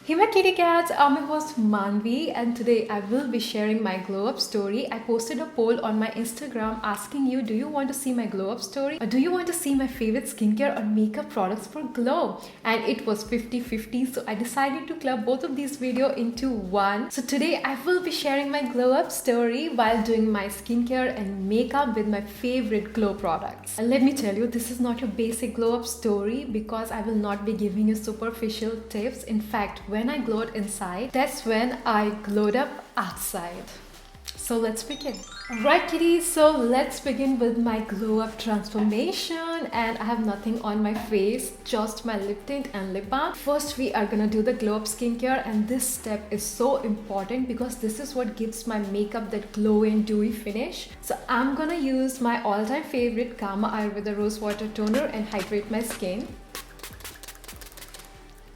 Hey my kitty cats, I'm your host Manvi and today I will be sharing my glow up story. I posted a poll on my Instagram asking you, do you want to see my glow up story or do you want to see my favorite skincare or makeup products for glow? And it was 50-50, so I decided to club both of these videos into one. So today I will be sharing my glow up story while doing my skincare and makeup with my favorite glow products. And let me tell you, this is not your basic glow up story because I will not be giving you superficial tips. In fact, when I glowed inside, that's when I glowed up outside. So let's begin. Alright kitties, so let's begin with my glow up transformation, and I have nothing on my face, just my lip tint and lip balm. First we are gonna do the glow up skincare, and this step is so important because this is what gives my makeup that glowy and dewy finish. So I'm gonna use my all-time favorite Camo Ayurveda Rose Water Toner and hydrate my skin.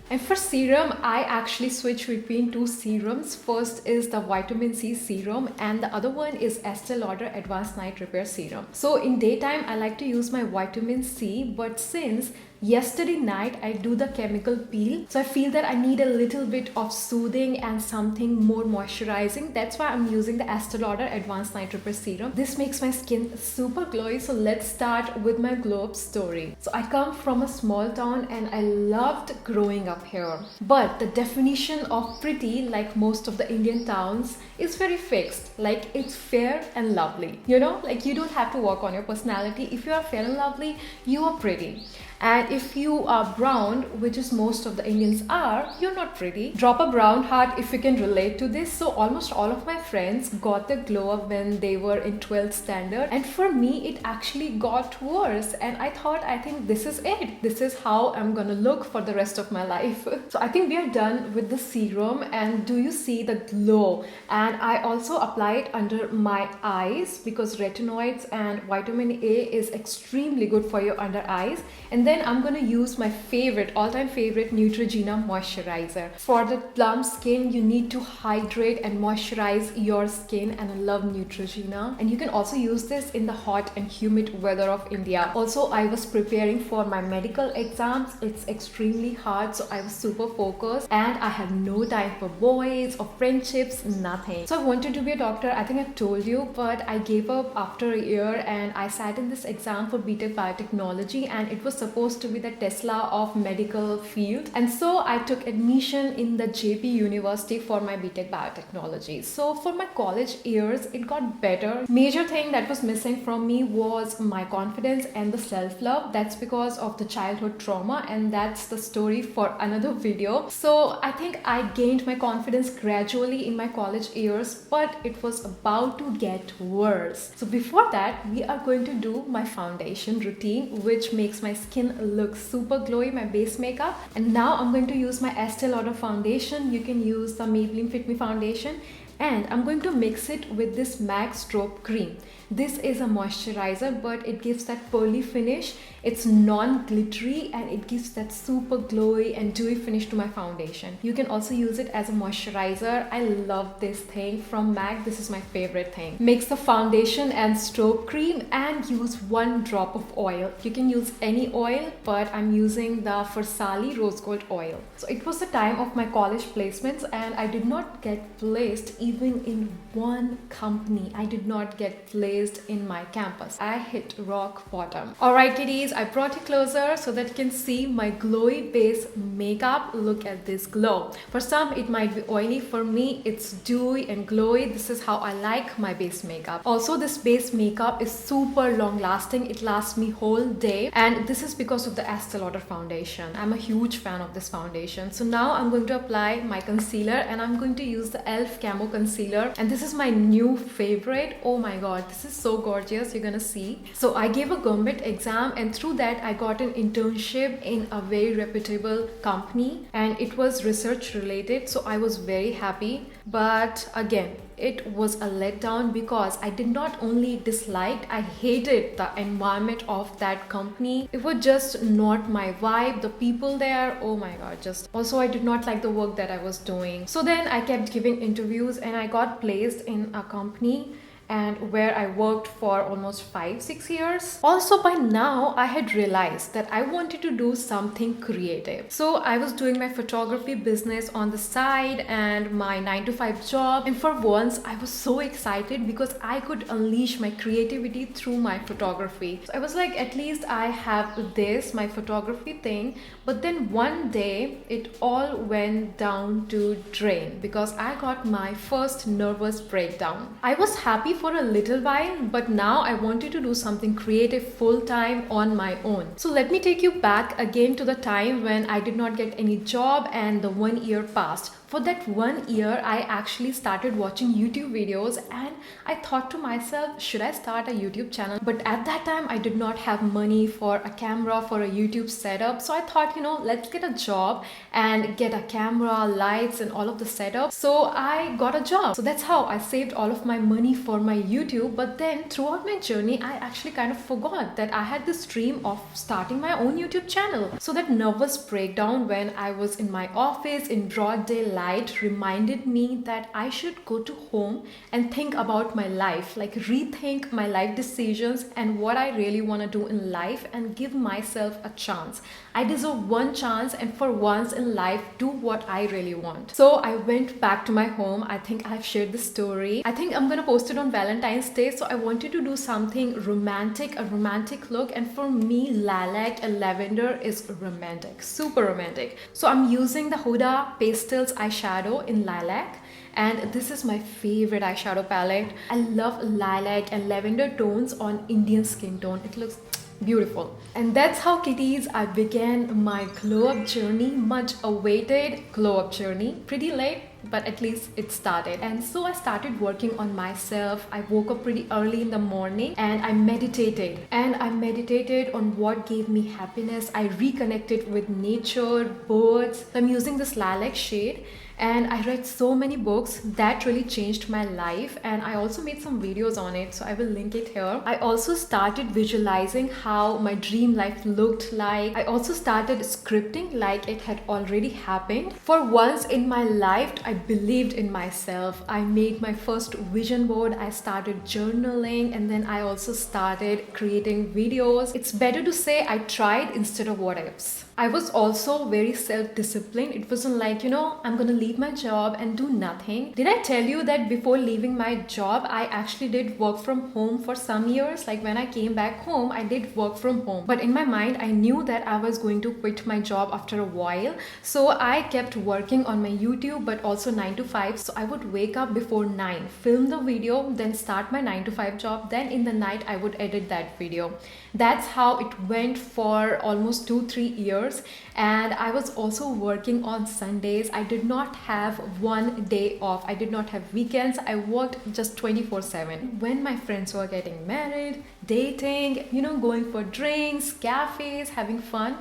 And for serum, I actually switch between two serums. First is the vitamin C serum and the other one is Estee Lauder Advanced Night Repair Serum. So in daytime, I like to use my vitamin C, but since yesterday night I do the chemical peel, so I feel that I need a little bit of soothing and something more moisturizing. That's why I'm using the Estee Lauder Advanced Night Repair Serum. This makes my skin super glowy. So let's start with my glow up story. So I come from a small town and I loved growing up here, but the definition of pretty, like most of the Indian towns, is very fixed. Like it's fair and lovely, you know, like you don't have to work on your personality. If you are fair and lovely, you are pretty. And if you are brown, which is most of the Indians are, you're not pretty. Drop a brown heart if you can relate to this. So almost all of my friends got the glow up when they were in 12th standard. And for me, it actually got worse. And I thought, I think this is it. This is how I'm gonna look for the rest of my life. So I think we are done with the serum. And do you see the glow? And I also apply it under my eyes because retinoids and vitamin A is extremely good for your under eyes. And then I'm going to use my favorite, all-time favorite Neutrogena moisturizer. For the plump skin, you need to hydrate and moisturize your skin, and I love Neutrogena. And you can also use this in the hot and humid weather of India. Also, I was preparing for my medical exams. It's extremely hard, so I was super focused and I had no time for boys or friendships, nothing. So I wanted to be a doctor, I think I told you, but I gave up after a year and I sat in this exam for B.Tech Biotechnology, and it was supposed to be the Tesla of medical field. And so I took admission in the JP University for my B.Tech Biotechnology. So for my college years, it got better. Major thing that was missing from me was my confidence and the self-love. That's because of the childhood trauma, and that's the story for another video. So I think I gained my confidence gradually in my college years, but it was about to get worse. So before that, we are going to do my foundation routine, which makes my skin look super glowy, my base makeup. And now I'm going to use my Estee Lauder foundation. You can use the Maybelline Fit Me foundation, and I'm going to mix it with this M.A.C Strobe cream. This is a moisturizer, but it gives that pearly finish. It's non-glittery and it gives that super glowy and dewy finish to my foundation. You can also use it as a moisturizer. I love this thing from M.A.C. This is my favorite thing. Mix the foundation and strobe cream and use 1 drop of oil. You can use any oil, but I'm using the Farsali Rose Gold oil. So it was the time of my college placements and I did not get placed even in one company. I did not get placed in my campus. I hit rock bottom. Alright kitties, I brought it closer so that you can see my glowy base makeup. Look at this glow. For some it might be oily. For me it's dewy and glowy. This is how I like my base makeup. Also, this base makeup is super long lasting. It lasts me whole day, and this is because of the Estee Lauder foundation. I'm a huge fan of this foundation. So now I'm going to apply my concealer, and I'm going to use the e.l.f. Camo concealer, and this is my new favorite. Oh my god, this is so gorgeous. You're gonna see. So I gave a government exam, and through that I got an internship in a very reputable company, and it was research related, so I was very happy. But again, it was a letdown because I did not only dislike, I hated the environment of that company. It was just not my vibe. The people there, oh my god, just also I did not like the work that I was doing. So then I kept giving interviews and I got placed in a company, and where I worked for almost 5-6 years. Also, by now I had realized that I wanted to do something creative. So I was doing my photography business on the side and my 9 to 5 job, and for once I was so excited because I could unleash my creativity through my photography. So I was like, at least I have this, my photography thing. But then one day it all went down to drain because I got my first nervous breakdown. I was happy for a little while, but now I wanted to do something creative full time on my own. So let me take you back again to the time when I did not get any job and the 1 year passed. For that 1 year, I actually started watching YouTube videos and I thought to myself, should I start a YouTube channel? But at that time, I did not have money for a camera, for a YouTube setup. So I thought, let's get a job and get a camera, lights, and all of the setup. So I got a job. So that's how I saved all of my money for my YouTube. But then throughout my journey, I actually kind of forgot that I had this dream of starting my own YouTube channel. So that nervous breakdown when I was in my office in broad daylight reminded me that I should go to home and think about my life, like rethink my life decisions and what I really want to do in life and give myself a chance. I deserve one chance, and for once in life, do what I really want. So I went back to my home. I think I've shared the story. I think I'm gonna post it on Valentine's Day. So I wanted to do something romantic, a romantic look, and for me, lilac and lavender is romantic, super romantic. So I'm using the Huda Pastels eyeshadow in lilac, and this is my favorite eyeshadow palette. I love lilac and lavender tones on Indian skin tone. It looks beautiful. And that's how, kitties, I began my glow up journey, much awaited glow up journey. Pretty late, but at least it started. And so I started working on myself. I woke up pretty early in the morning and I meditated. And I meditated on what gave me happiness. I reconnected with nature, birds. I'm using this lilac shade. And I read so many books that really changed my life, and I also made some videos on it, so I will link it here. I also started visualizing how my dream life looked like. I also started scripting like it had already happened. For once in my life, I believed in myself. I made my first vision board. I started journaling, and then I also started creating videos. It's better to say I tried instead of what ifs. I was also very self-disciplined. It wasn't like, I'm gonna leave my job and do nothing. Did I tell you that before leaving my job, I actually did work from home for some years? Like when I came back home, I did work from home. But in my mind, I knew that I was going to quit my job after a while. So I kept working on my YouTube, but also 9 to 5. So I would wake up before 9, film the video, then start my 9 to 5 job. Then in the night, I would edit that video. That's how it went for almost 2-3 years. And I was also working on Sundays. I did not have one day off. I did not have weekends. I worked just 24/7. When my friends were getting married, dating, going for drinks, cafes, having fun,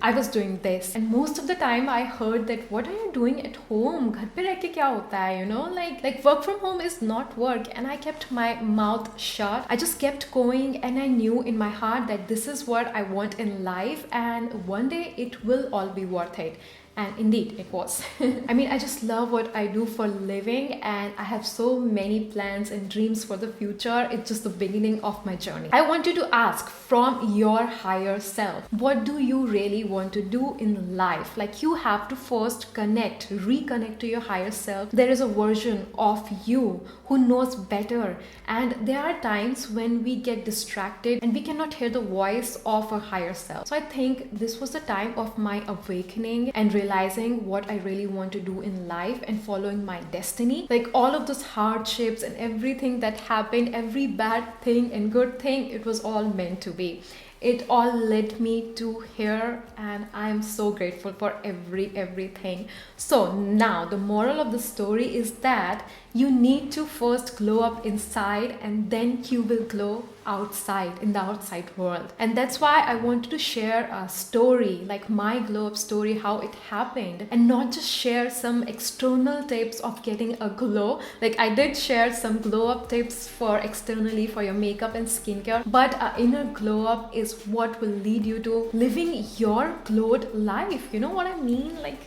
I was doing this. And most of the time I heard that, what are you doing at home? Ghar pe reh ke kya hota hai? Like work from home is not work. And I kept my mouth shut. I just kept going, and I knew in my heart that this is what I want in life, and one day it will all be worth it. And indeed it was. I mean, I just love what I do for living, and I have so many plans and dreams for the future. It's just the beginning of my journey. I want you to ask from your higher self, what do you really want to do in life? Like, you have to first reconnect to your higher self. There is a version of you who knows better, and there are times when we get distracted and we cannot hear the voice of our higher self. So I think this was the time of my awakening and realizing what I really want to do in life and following my destiny. Like all of those hardships and everything that happened, every bad thing and good thing, it was all meant to be. It all led me to here, and I'm so grateful for everything. So now the moral of the story is that you need to first glow up inside, and then you will glow outside in the outside world. And that's why I wanted to share a story, like my glow up story, how it happened, and not just share some external tips of getting a glow. Like I did share some glow up tips for externally for your makeup and skincare, but an inner glow up is what will lead you to living your glowed life. You know what I mean? Like,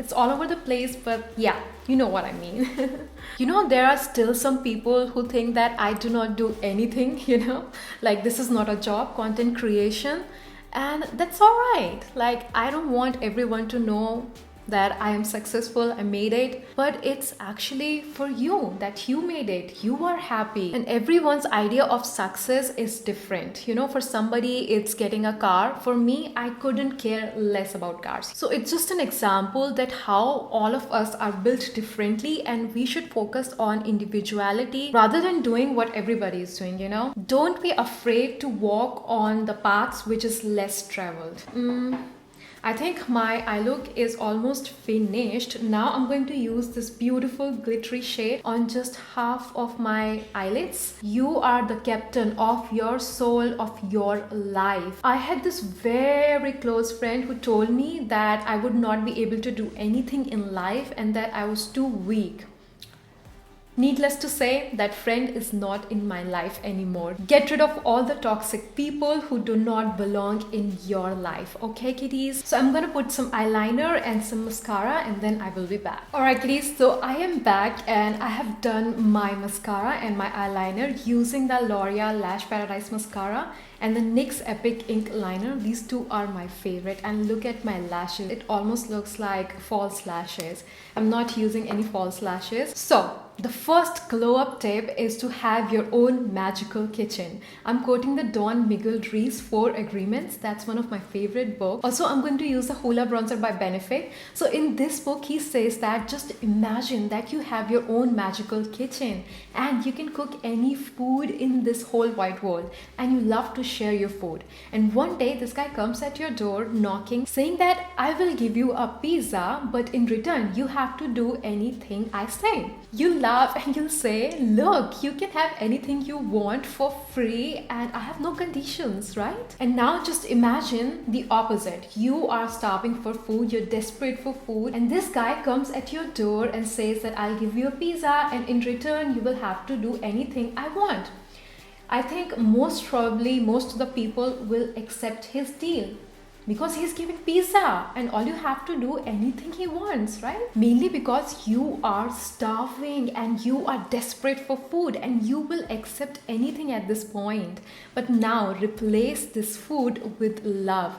It's all over the place, but yeah, you know what I mean. You know, there are still some people who think that I do not do anything, you know, like this is not a job, content creation. And that's all right. Like, I don't want everyone to know that I am successful, I made it, but it's actually for you that you made it. You are happy, and everyone's idea of success is different. You know, for somebody it's getting a car. For me, I couldn't care less about cars. So it's just an example that how all of us are built differently, and we should focus on individuality rather than doing what everybody is doing, you know. Don't be afraid to walk on the paths which is less traveled. I think my eye look is almost finished. Now I'm going to use this beautiful glittery shade on just half of my eyelids. You are the captain of your soul, of your life. I had this very close friend who told me that I would not be able to do anything in life and that I was too weak. Needless to say, that friend is not in my life anymore. Get rid of all the toxic people who do not belong in your life. Okay, kitties? So I'm gonna put some eyeliner and some mascara and then I will be back. Alright, kitties, so I am back and I have done my mascara and my eyeliner using the L'Oreal Lash Paradise Mascara and the NYX Epic Ink Liner. These two are my favorite, and look at my lashes. It almost looks like false lashes. I'm not using any false lashes. So the first glow up tip is to have your own magical kitchen. I'm quoting the Don Miguel Ruiz 4 Agreements. That's one of my favorite books. Also, I'm going to use the Hoola bronzer by Benefit. So in this book, he says that just imagine that you have your own magical kitchen and you can cook any food in this whole wide world, and you love to share your food. And one day this guy comes at your door knocking, saying that I will give you a pizza, but in return you have to do anything I say. You laugh and you'll say, look, you can have anything you want for free and I have no conditions, right? And now just imagine the opposite. You are starving for food, you're desperate for food, and this guy comes at your door and says that I'll give you a pizza and in return you will have to do anything I want. I think most probably most of the people will accept his deal because he's giving pizza and all you have to do anything he wants, right? Mainly because you are starving and you are desperate for food and you will accept anything at this point. But now replace this food with love.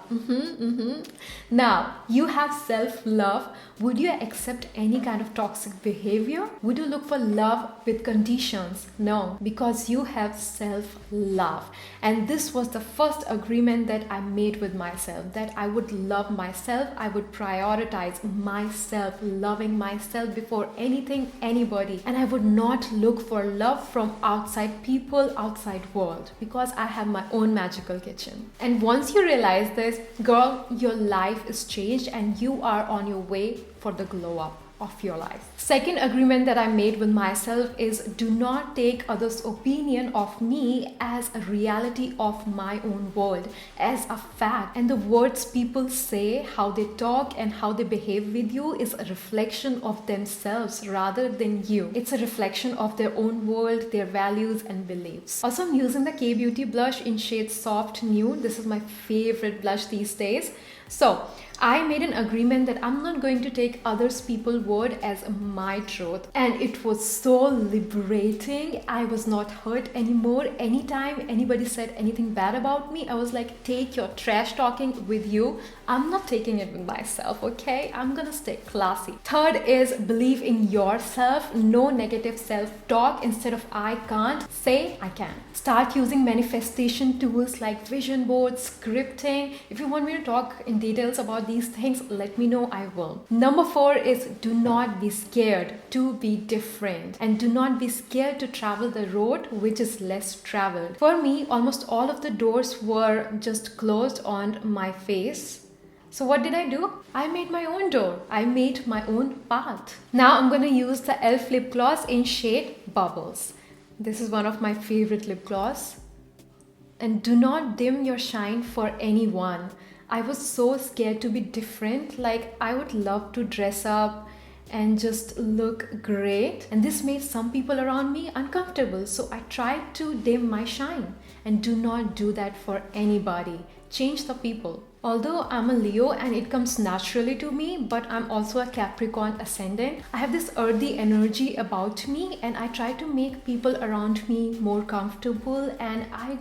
Now you have self-love. Would you accept any kind of toxic behavior? Would you look for love with conditions? No, because you have self-love. And this was the first agreement that I made with myself, that I would love myself. I would prioritize myself, loving myself before anything, anybody. And I would not look for love from outside people, outside world, because I have my own magical kitchen. And once you realize this, girl, your life is changed and you are on your way for the glow up of your life. Second agreement that I made with myself is do not take others' opinion of me as a reality of my own world, as a fact. And the words people say, how they talk and how they behave with you is a reflection of themselves rather than you. It's a reflection of their own world, their values and beliefs. Also, I'm using the K-Beauty blush in shade Soft Nude. This is my favorite blush these days. So I made an agreement that I'm not going to take others people's word as my truth, and it was so liberating. I was not hurt anymore. Anytime anybody said anything bad about me, I was like, take your trash talking with you. I'm not taking it with myself, okay? I'm gonna stay classy. Third is believe in yourself. No negative self-talk. Instead of I can't, say I can. Start using manifestation tools like vision boards, scripting. If you want me to talk in details about these things, let me know, I will. Number 4 is do not be scared to be different, and do not be scared to travel the road which is less traveled. For me, almost all of the doors were just closed on my face. So what did I do? I made my own door. I made my own path. Now I'm going to use the e.l.f. lip gloss in shade Bubbles. This is one of my favorite lip gloss. And do not dim your shine for anyone. I was so scared to be different. Like, I would love to dress up and just look great, and this made some people around me uncomfortable. So I tried to dim my shine, and do not do that for anybody. change the people. Although I'm a Leo and it comes naturally to me, but I'm also a Capricorn ascendant. I have this earthy energy about me and I try to make people around me more comfortable, and I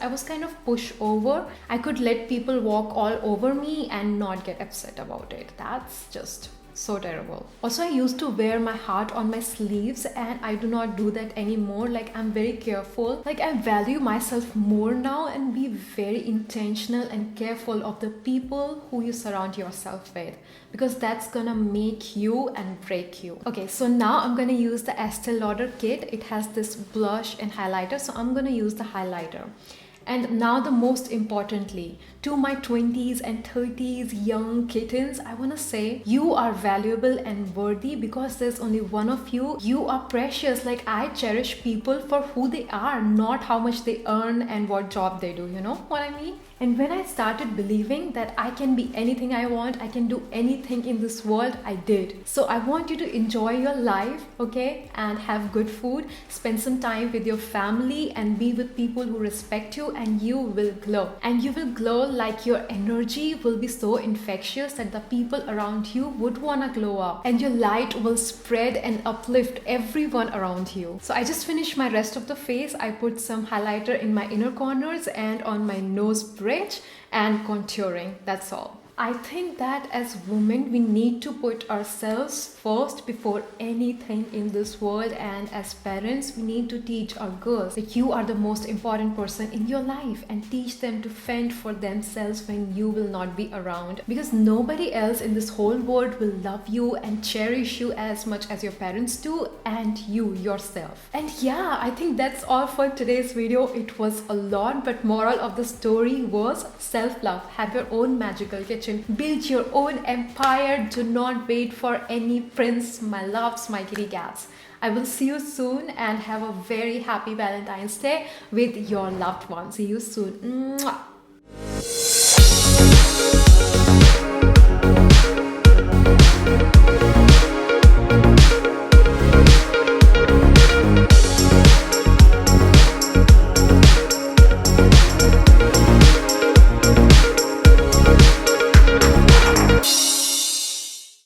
was kind of pushed over. I could let people walk all over me and not get upset about it. That's just so terrible. Also, I used to wear my heart on my sleeves and I do not do that anymore. Like, I'm very careful. Like, I value myself more now and be very intentional and careful of the people who you surround yourself with, because that's gonna make you and break you. Okay, so now I'm gonna use the Estee Lauder kit. It has this blush and highlighter, so I'm gonna use the highlighter. And now the most importantly, to my 20s and 30s young kittens, I want to say you are valuable and worthy because there's only one of you. You are precious. Like, I cherish people for who they are, not how much they earn and what job they do. You know what I mean? And when I started believing that I can be anything I want, I can do anything in this world, I did. So I want you to enjoy your life, okay? And have good food, spend some time with your family and be with people who respect you, and you will glow. And you will glow like your energy will be so infectious that the people around you would want to glow up. And your light will spread and uplift everyone around you. So I just finished my rest of the face. I put some highlighter in my inner corners and on my nose bridge and contouring. That's all. I think that as women, we need to put ourselves first before anything in this world, and as parents, we need to teach our girls that you are the most important person in your life and teach them to fend for themselves when you will not be around, because nobody else in this whole world will love you and cherish you as much as your parents do, and you yourself. And yeah, I think that's all for today's video. It was a lot, but moral of the story was self-love. Have your own magical kitchen. Build your own empire. Do not wait for any prince, my loves, my kitty cats. I will see you soon and have a very happy Valentine's Day with your loved ones. See you soon. Mwah.